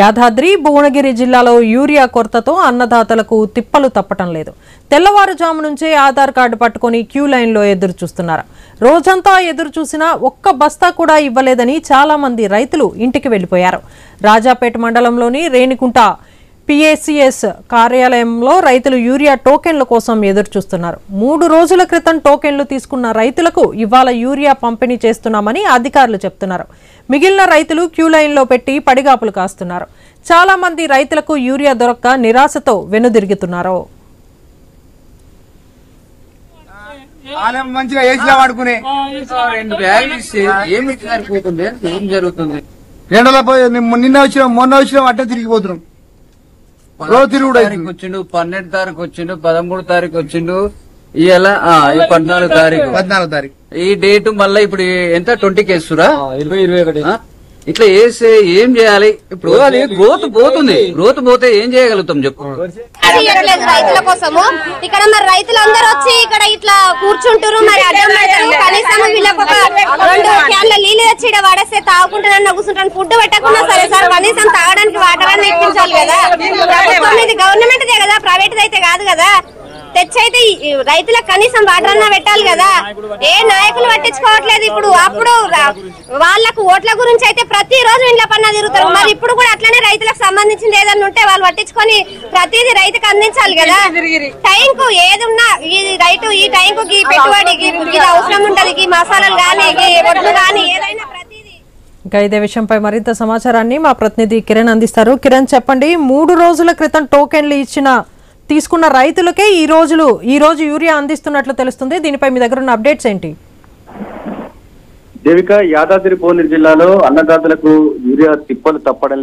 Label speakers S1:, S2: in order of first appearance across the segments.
S1: యాదాద్రి భువనగిరి జిల్లాలో యూరియా కొరతతో అన్నదాతలకు తిప్పలు తప్పటం లేదు. తెల్లవారుజాము నుంచే ఆధార్ కార్డు పట్టుకొని క్యూ లైన్లో ఎదురు చూస్తున్నారు. రోజంతా ఎదురు చూసినా ఒక్క బస్తా కూడా ఇవ్వలేదని చాలా మంది రైతులు ఇంటికి వెళ్లిపోయారు. రాజాపేట మండలంలోని రేణికుంట PACS కార్యాలయంలో రైతులు యూరియా టోకెన్ల కోసం ఎదురు చూస్తున్నారు. 3 రోజుల క్రితం టోకెన్లు తీసుకున్న రైతులకు ఇవాళ యూరియా పంపిణీ చేస్తున్నామని అధికారులు చెప్తున్నారు. మిగిలిన రైతులు క్యూ లైన్లో పెట్టి పడిగాపులు కాస్తున్నారు. చాలా మంది రైతులకు యూరియా దొరక్క నిరాశతో వెనుదిరుగుతున్నారు.
S2: మొన్న వచ్చిన అట్టే తిరిగిపోతున్నాం.
S3: 12 తారీఖు వచ్చిండు, 12 తారీఖు వచ్చిండు, 13 తారీఖు వచ్చిండు, ఇవాళ 14 తారీఖు. ఈ డేట్ మళ్ళీ ఇప్పుడు ఎంత 20కి వేస్తురా? 21 ఇట్లా వేస్తే ఏం చేయాలి? ఇప్పుడు అది గ్రోత్ పోతుంది. గ్రోత్ పోతే ఏం చేయగలుగుతాం చెప్పు?
S4: రైతుల కోసము ఇక్కడ మరి రైతులందరూ వచ్చి ఇక్కడ ఇట్లా కూర్చుంటారు. మరి అడ్డం పెడతారు. కనీసం వీళ్ళకి ఒక 2 క్యాన్ల నీళ్ళు తెచ్చి ఇక్కడ పడేస్తే తాగుకుంటానన్నా కూర్చుంటాను. ఫుడ్ పెట్టకుండా సరే సార్, కనీసం తాగడానికి వాటర్ అన్న ఇప్పించాలి కదా. ప్రభుత్వం ఇది గవర్నమెంట్ దే కదా, ప్రైవేట్ అయితే కాదు కదా. తెచ్చైతే రైతులకు కనీసం వాటర్ అన్నా పెట్టాలి కదా. ఏ నాయకులు పట్టించుకోవట్లేదు. ఇప్పుడు అప్పుడు వాళ్ళకు ఓట్ల గురించి అయితే ప్రతి రోజు ఇండ్ల పన్నా తిరుగుతారు. మరి ఇప్పుడు కూడా అట్లనే రైతులకు సంబంధించింది ఏదన్నా ఉంటే వాళ్ళు పట్టించుకొని ప్రతిదీ రైతుకు అందించాలి కదా. టైం కు ఏదున్నా ఈ రైతు ఈ టైం కు పెట్టుబడికి అవసరం ఉంటది. ఈ మసాలాలు గానీ ఒడ్లు గానీ ఏదైనా ప్రతిదీ.
S1: ఇంకా ఇదే విషయంపై మరింత సమాచారాన్ని మా ప్రతినిధి కిరణ్ అందిస్తారు. కిరణ్, చెప్పండి, 3 రోజుల క్రితం టోకెన్లు తీసుకున్న రైతులకే ఈ రోజు యూరియా అందిస్తున్నట్లు తెలుస్తుంది. దీనిపై మీ దగ్గర ఉన్న అప్డేట్స్ ఏంటి?
S5: దేవిక, యాదాద్రి భువనగిరి జిల్లాలో అన్నదాతలకు యూరియా తిప్పలు తప్పడం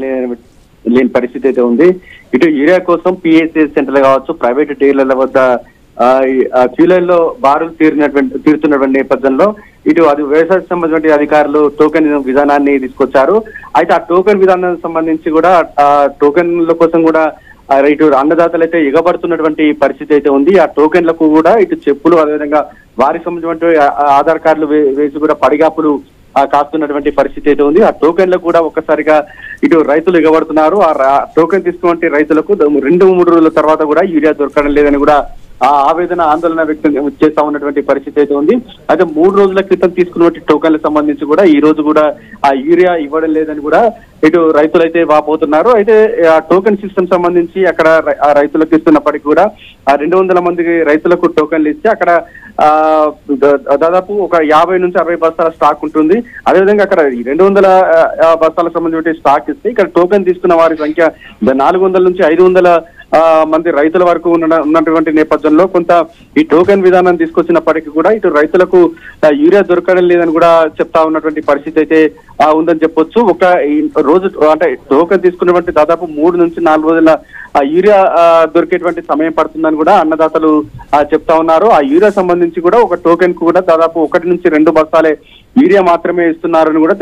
S5: లేని పరిస్థితి అయితే ఉంది. ఇటు యూరియా కోసం PACS సెంటర్లు కావచ్చు, ప్రైవేట్ డీలర్ల వద్ద క్యూ లైన్ లో బారులు తీరుతున్నటువంటి నేపథ్యంలో ఇటు అది వ్యవసాయ సంబంధించిన అధికారులు టోకెన్ విధానాన్ని తీసుకొచ్చారు. అయితే ఆ టోకెన్ విధానానికి సంబంధించి కూడా ఆ టోకెన్ల కోసం కూడా ఇటు అన్నదాతలు అయితే ఎగబడుతున్నటువంటి పరిస్థితి అయితే ఉంది. ఆ టోకెన్లకు కూడా ఇటు చెప్పులు, అదేవిధంగా వారికి సంబంధించినటువంటి ఆధార్ కార్డులు వేసి కూడా పడిగాపులు కాస్తున్నటువంటి పరిస్థితి అయితే ఉంది. ఆ టోకెన్లకు కూడా ఒక్కసారిగా ఇటు రైతులు ఎగబడుతున్నారు. ఆ టోకెన్ తీసుకున్న రైతులకు 2-3 రోజుల తర్వాత కూడా యూరియా దొరకడం లేదని కూడా ఆవేదన ఆందోళన వ్యక్తం చేస్తా ఉన్నటువంటి పరిస్థితి అయితే ఉంది. అయితే 3 రోజుల క్రితం తీసుకున్నటువంటి టోకెన్లకు సంబంధించి కూడా ఈ రోజు కూడా ఆ యూరియా ఇవ్వడం లేదని కూడా ఇటు రైతులు అయితే వాపోతున్నారు. అయితే ఆ టోకెన్ సిస్టమ్ సంబంధించి అక్కడ ఆ రైతులకు ఇస్తున్నప్పటికీ కూడా ఆ 200 మంది రైతులకు టోకెన్లు ఇచ్చి అక్కడ దాదాపు ఒక 50 నుంచి 60 బస్తాల స్టాక్ ఉంటుంది. అదేవిధంగా అక్కడ 200 బస్తాలకు సంబంధించిన స్టాక్ ఇస్తే ఇక్కడ టోకెన్ తీసుకున్న వారి సంఖ్య 400 నుంచి 500 మంది రైతుల వరకు ఉన్నటువంటి నేపథ్యంలో కొంత ఈ టోకెన్ విధానం తీసుకొచ్చినప్పటికీ కూడా ఇటు రైతులకు యూరియా దొరకడం లేదని కూడా చెప్తా ఉన్నటువంటి పరిస్థితి అయితే ఉందని చెప్పొచ్చు. ఒక రోజు అంటే టోకెన్ తీసుకున్నటువంటి దాదాపు 3 నుంచి 4 రోజుల యూరియా దొరికేటువంటి సమయం పడుతుందని కూడా అన్నదాతలు చెప్తా ఉన్నారు. ఆ యూరియా సంబంధించి కూడా ఒక టోకెన్ కు కూడా దాదాపు 1 నుంచి 2 బస్తాలే యూరియా మాత్రమే ఇస్తున్నారని కూడా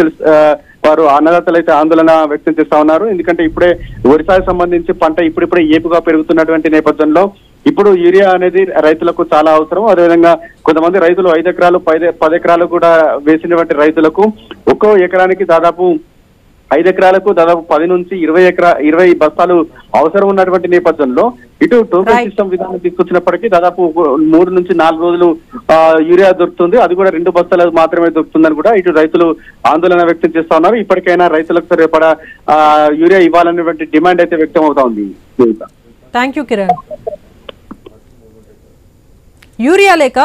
S5: వారు అన్నదాతలు అయితే ఆందోళన వ్యక్తం చేస్తా ఉన్నారు. ఎందుకంటే ఇప్పుడే వరిసాకు సంబంధించి పంట ఇప్పుడిప్పుడే ఏపుగా పెరుగుతున్నటువంటి నేపథ్యంలో ఇప్పుడు యూరియా అనేది రైతులకు చాలా అవసరం. అదేవిధంగా కొంతమంది రైతులు 5 ఎకరాలు 10 ఎకరాలు కూడా వేసినటువంటి రైతులకు ఒక్కో ఎకరానికి దాదాపు 5 ఎకరాలకు దాదాపు 10 నుంచి 20 బస్తాలు అవసరం ఉన్నటువంటి నేపథ్యంలో ఇటు టోకెన్ సిస్టమ్ విధానం తీసుకొచ్చినప్పటికీ దాదాపు 3 నుంచి 4 రోజులు యూరియా దొరుకుతుంది. అది కూడా 2 బస్తాలు మాత్రమే దొరుకుతుందని కూడా ఇటు రైతులు ఆందోళన వ్యక్తం చేస్తా ఉన్నారు. ఇప్పటికైనా రైతులకు సరిపడా యూరియా ఇవ్వాలనేటువంటి డిమాండ్ అయితే వ్యక్తం అవుతా ఉంది.
S1: Thank you Kiran. యూరియా లేక